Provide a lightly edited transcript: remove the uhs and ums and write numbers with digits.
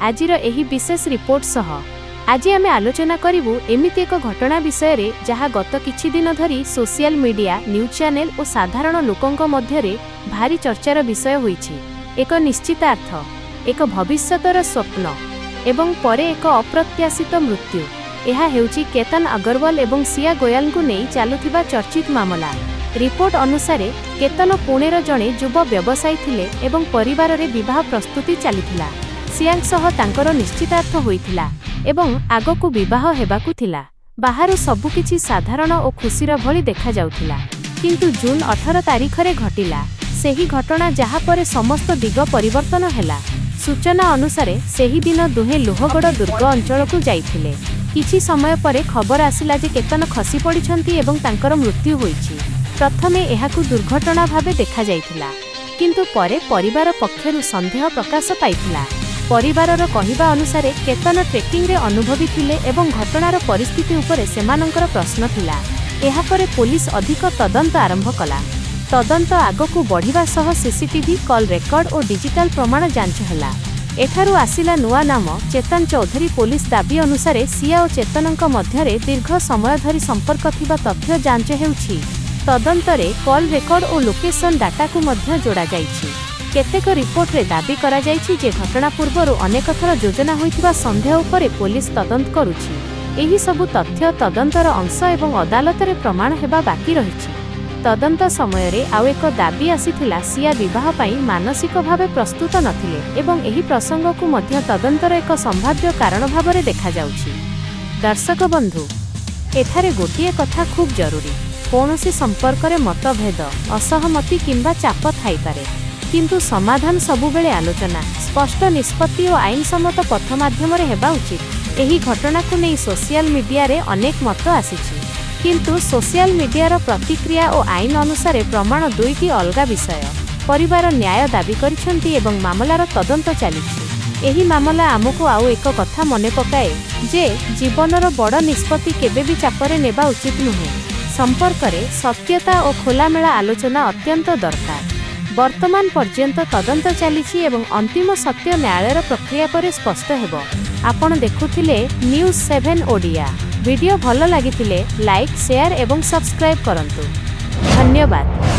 आजिर एही विशेष रिपोर्ट सह आज आमे आलोचना करिवु एमिति एक घटना विषय रे जहा गत किछि दिन धरी सोशल मीडिया न्यूज चैनल और साधारण लोकंक मध्यरे भारी चर्चार विषय होईछि। एक निश्चितार्थ एक भविष्यतर स्वप्न एवं परे एक अप्रत्याशित मृत्यु। यह हेउछि केतन अग्रवाल एवं सिया गोयल को नहीं चालुथिबा चर्चित मामला। रिपोर्ट अनुसार केतन पुणेर जणे युव व्यवसायी थिले एवं परिवार रे विवाह प्रस्तुति चलीथिला। सियांग सह तांकर निश्चितार्थ होइथिला एवं आगकू विवाह हेबाकू थिला। बाहरु सबुकिछि साधारण और खुशीर भली देखा जाउथिला, किंतु जून 18 तारिखरे घटिला सेही घटना जहा परे समस्त दिग परिवर्तन हेला। सूचना अनुसार सेही दिन दुहे लोहगड़ दुर्ग अंचल को जाइथिले। किछि समय परे खबर आसिला जे केतन खसी पड़िछंती एवं तांकर मृत्यु होईछि। प्रथमे एहाकू दुर्घटना भावे देखा जाइथिला, किंतु परे परिवार पक्षरु संदेह प्रकाश पाइथिला। परिवारर कहिबा अनुसार केतन ट्रेकिंग रे अनुभवी थिले एवं घटनार परिस्थिति उपरे सेमानंकर प्रश्न थिला। एहा परे पुलिस अधिक तदंत आरंभ कला। तदंत आगकू बढ़िबा सह सीसीटीवी कॉल रेकर्ड और डिजिटल प्रमाण जांच होला। एठारु आसिला नुआ नाम चेतन चौधरी। पुलिस दाबी अनुसार सिया और चेतनंक मध्यरे दीर्घ समय धरी संपर्क थिबा तथ्य जांच हेउछि। तदंतरे कॉल रेकर्ड और लोकेशन डाटा को मध्य जोड़ा जाइछि। केतेक रिपोर्ट रे दाबी करा जाइछि जे घटना पूर्वरु अनेक थर योजना होइथिबा संदेह उपरे पुलिस तदंत करुछि। एही सबु तथ्य तदंतर अंश एवं अदालत रे प्रमाण हेबा बाकी रहिछि। तदंत समय रे आउ एक दाबी आसीथिला सिया विवाह पाई मानसिक भावे प्रस्तुत नथिले एवं एही प्रसंग को मध्य तदंतर एक संभाव्य कारण भाबरे देखा जाउछि। दर्शक बंधु, एठारे गोटिए कथा खूब जरूरी। कौनसी संपर्क रे मतभेद असहमति किंबा चाप थाई पारे, किंतु समाधान सबुबेले आलोचना स्पष्ट निष्पत्ति और आईन सम्मत पथ माध्यम रे हेबा उचित। एही घटना को नहीं सोशल मीडिया रे अनेक मत आसीछि, किंतु सोशल मीडिया प्रतिक्रिया और आईन अनुसार प्रमाण दुईटी अलगा विषय। परिवार न्याय दाबी करिसेंती एवं मामलार तदंत चलिछि। एही मामला आमको आउ एक कथा मने पकाए जे जीवनर बड़ निष्पत्ति केबे भी चापरे नेबा उचित नुहे। संपर्क रे सत्यता और खोलामेला आलोचना अत्यंत दरकार। वर्तमान पर्यंत तदंत चलिछि एवं अंतिम सत्य न्यायालयर प्रक्रिया पर स्पष्ट हेबो। आपण देखुथिले न्यूज 7 ओडिया। वीडियो भल लागिथिले लाइक शेयर एवं सब्सक्राइब करंतु। धन्यवाद।